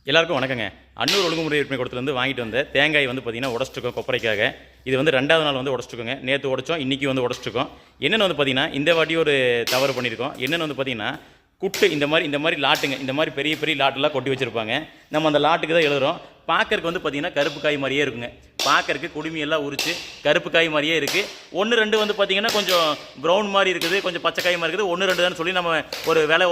எல்லாருக்கும் வணக்கங்க. அன்னூர் ஒழுங்குமுறை விற்பனை கூடத்துலேருந்து வாங்கிட்டு வந்த தேங்காய் வந்து பார்த்தீங்கன்னா உடச்சிருக்கோம் கொப்பரைக்காக. இது வந்து 2வது நாள் வந்து உடச்சிருக்கோங்க. நேற்று உடைச்சோம், இன்றைக்கி வந்து உடச்சிருக்கோம். என்னென்னு வந்து பார்த்தீங்கன்னா, இந்த வாட்டி ஒரு தவறு பண்ணியிருக்கோம். என்னென்னு வந்து பார்த்தீங்கன்னா, குட்டு இந்த மாதிரி லாட்டுங்க, இந்த மாதிரி பெரிய பெரிய லாட்டெல்லாம் கொட்டி வச்சுருப்பாங்க. நம்ம அந்த லாட்டுக்கு தான் எழுதுறோம். பார்க்கறக்கு வந்து பார்த்தீங்கன்னா கருப்பு காய் மாதிரியே இருக்குங்க. பார்க்கறக்கு குடுமியெல்லாம் உரிச்சு கருப்பு காய் மாதிரியே இருக்குது. 1, 2 வந்து பார்த்தீங்கன்னா கொஞ்சம் ப்ரௌன் மாதிரி இருக்குது, கொஞ்சம் பச்சை காய் மாதிரி இருக்குது. 1, 2 தான் சொல்லி நம்ம ஒரு விலை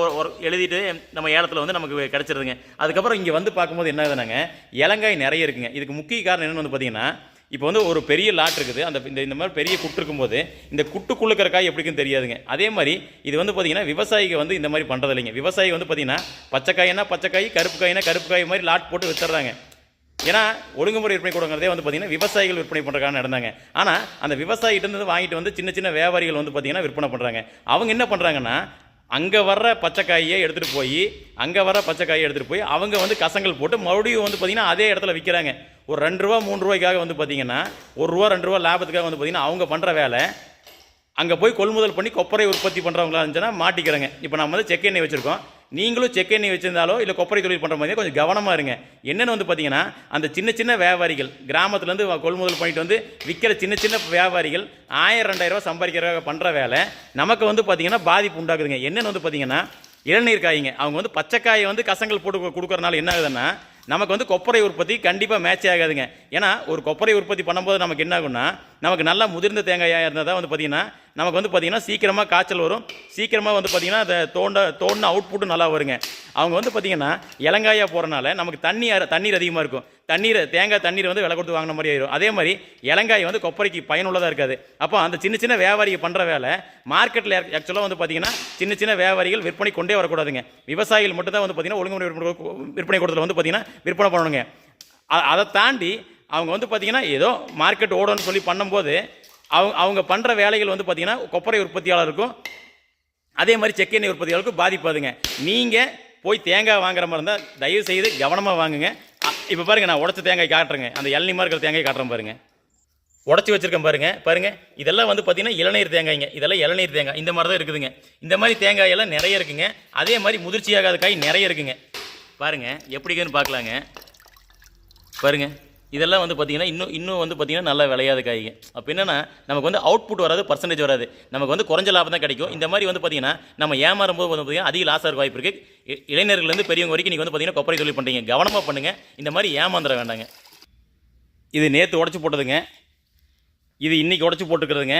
எழுதிட்டு நம்ம ஏலத்தில் வந்து நமக்கு கிடச்சிருதுங்க. அதுக்கப்புறம் இங்கே வந்து பார்க்கும்போது என்ன ஆகுதுனாங்க, இளங்காய் நிறைய இருக்குங்க. இதுக்கு முக்கிய காரணம் என்னென்னு வந்து பார்த்தீங்கன்னா, இப்போ வந்து ஒரு பெரிய லாட் இருக்குது. அந்த இந்த மாதிரி பெரிய குட்டு இருக்கும்போது இந்த குட்டுக்குள்ள இருக்கிற காய் எப்படிக்குன்னு தெரியாதுங்க. அதே மாதிரி இது வந்து பார்த்தீங்கன்னா விவசாயிகள் வந்து இந்த மாதிரி பண்ணுறது இல்லைங்க. விவசாயி வந்து பார்த்தீங்கன்னா பச்சைக்காய்னா பச்சைக்காய், கருப்பு காய்னா கருப்பு காய் மாதிரி லாட் போட்டு வித்துறாங்க. ஏன்னா ஒழுங்குமுறை விற்பனை கூடங்கிறதே வந்து பார்த்தீங்கன்னா விவசாயிகள் விற்பனை பண்ணுறக்கான நடந்தாங்க. ஆனால் அந்த விவசாயிகிட்ட வாங்கிட்டு வந்து சின்ன சின்ன வியாபாரிகள் வந்து பார்த்தீங்கன்னா விற்பனை பண்ணுறாங்க. அவங்க என்ன பண்ணுறாங்கன்னா, அங்கே வர்ற பச்சைக்காயை எடுத்துகிட்டு போய் அவங்க வந்து கசங்கள் போட்டு மறுபடியும் வந்து பார்த்திங்கன்னா அதே இடத்துல விற்கிறாங்க. ஒரு 2 ரூபா 3 ரூபாய்க்காக வந்து பார்த்திங்கன்னா, 1 ரூபா 2 ரூபா லாபத்துக்காக வந்து பார்த்திங்கன்னா அவங்க பண்ணுற வேலை. அங்கே போய் கொள்முதல் பண்ணி கொப்பரை உற்பத்தி பண்ணுறவங்களா இருந்துச்சுன்னா மாட்டிக்கிறேங்க. இப்போ நம்ம வந்து செக் எண்ணெய் வச்சுருக்கோம். நீங்களும் செக் எண்ணெய் வச்சிருந்தாலோ இல்லை கொப்பரை தொழில் பண்ணுற மாதிரி கொஞ்சம் கவனமாக இருங்க. என்னென்னு வந்து பார்த்தீங்கன்னா, அந்த சின்ன சின்ன வியாபாரிகள் கிராமத்துலேருந்து கொள்முதல் பண்ணிட்டு வந்து விற்கிற சின்ன சின்ன வியாபாரிகள் 1000 2000 ரூபா சம்பாதிக்கிறவங்க பண்ணுற வேலை நமக்கு வந்து பார்த்தீங்கன்னா பாதிப்பு உண்டாக்குதுங்க. என்னென்னு வந்து பார்த்தீங்கன்னா, இளநீர் காய்ங்க. அவங்க வந்து பச்சைக்காயை வந்து கசங்கள் போட்டு கொடுக்குறனால என்ன ஆகுதுன்னா, நமக்கு வந்து கொப்பரை உற்பத்தி கண்டிப்பாக மேட்ச் ஆகாதுங்க. ஏன்னா ஒரு கொப்பரை உற்பத்தி பண்ணும்போது நமக்கு என்ன ஆகும்னா, நமக்கு நல்லா முதிர்ந்த தேங்காயாக இருந்தால் தான் வந்து பார்த்திங்கன்னா நமக்கு வந்து பார்த்திங்கன்னா சீக்கிரமாக காய்ச்சல் வரும். சீக்கிரமாக வந்து பார்த்திங்கன்னா அதை தோண்டின அவுட்புட்டும் நல்லா வருங்க. அவங்க வந்து பார்த்திங்கன்னா இளங்காயாக போகிறனால நமக்கு தண்ணீர் அதிகமாக இருக்கும். தேங்காய் தண்ணீர் வந்து விலை கொடுத்து வாங்கின மாதிரி ஆயிடும். அதே மாதிரி இளங்காய் வந்து கொப்பரைக்கு பயனுள்ளதாக இருக்காது. அப்போ அந்த சின்ன சின்ன வியாபாரிகள் பண்ணுற வேலை மார்க்கெட்டில் ஆக்சுவலாக வந்து பார்த்திங்கன்னா சின்ன சின்ன வியாபாரிகள் விற்பனை கொண்டே வரக்கூடாதுங்க. விவசாயிகள் மட்டும் தான் வந்து பார்த்திங்கன்னா ஒழுங்குமுறை விற்பனை கூடத்தில் வந்து பார்த்திங்கன்னா விற்பனை பண்ணணுங்க. அதை தாண்டி அவங்க வந்து பார்த்திங்கன்னா ஏதோ மார்க்கெட் ஓடணும்னு சொல்லி பண்ணும்போது அவங்க பண்ணுற வேலைகள் வந்து பார்த்திங்கன்னா கொப்பரை உற்பத்தியாளருக்கும் அதே மாதிரி செக் எண்ணெய் உற்பத்தியாளருக்கும் பாதிப்பாதுங்க. நீங்கள் போய் தேங்காய் வாங்குற மாதிரி இருந்தால் தயவு செய்து கவனமாக வாங்குங்க. இப்போ பாருங்கள், நான் உடச்ச தேங்காய் காட்டுறேங்க. அந்த இளநீர் இருக்கிற தேங்காய் காட்டுறேன் பாருங்கள். உடச்சி வச்சுருக்கேன் பாருங்கள். இதெல்லாம் வந்து பார்த்திங்கன்னா இளநீர் தேங்காய்ங்க. இதெல்லாம் இளநீர் தேங்காய் இந்த மாதிரி தான் இருக்குதுங்க. இந்த மாதிரி தேங்காயெல்லாம் நிறைய இருக்குங்க. அதே மாதிரி முதிர்ச்சியாகாத காய் நிறைய இருக்குங்க. பாருங்கள் எப்படிங்கன்னு பார்க்கலாங்க. பாருங்கள், இதெல்லாம் வந்து பார்த்திங்கன்னா இன்னும் வந்து பார்த்திங்கன்னா நல்லா விளையாத காய்ங்க. அப்போ என்னென்னா நமக்கு வந்து அவுட்புட் வராது, பர்சன்டேஜ் வராது. நமக்கு வந்து குறைஞ்ச லாபம் தான் கிடைக்கும். இந்த மாதிரி வந்து பார்த்திங்கன்னா நம்ம ஏமாறும்போது வந்து பார்த்திங்கன்னா அதிக லாஸ் ஆகிற வாய்ப்பு இருக்குது. இளைஞர்கள்லேருந்து பெரியவங்க வரைக்கும் நீங்கள் வந்து பார்த்திங்கன்னா கொப்பரை தொழில் பண்ணுறீங்க, கவனமாக பண்ணுங்கள். இந்த மாதிரி ஏமாந்துட வேண்டாங்க. இது நேற்று உடச்சி போட்டதுங்க, இது இன்றைக்கி உடச்சி போட்டுக்கிறதுங்க.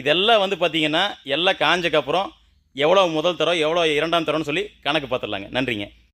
இதெல்லாம் வந்து பார்த்திங்கன்னா எல்லாம் காஞ்சக்கப்புறம் எவ்வளோ முதல் தரம் எவ்வளோ 2ஆம் தரம்னு சொல்லி கணக்கு பார்த்துடலாங்க. நன்றிங்க.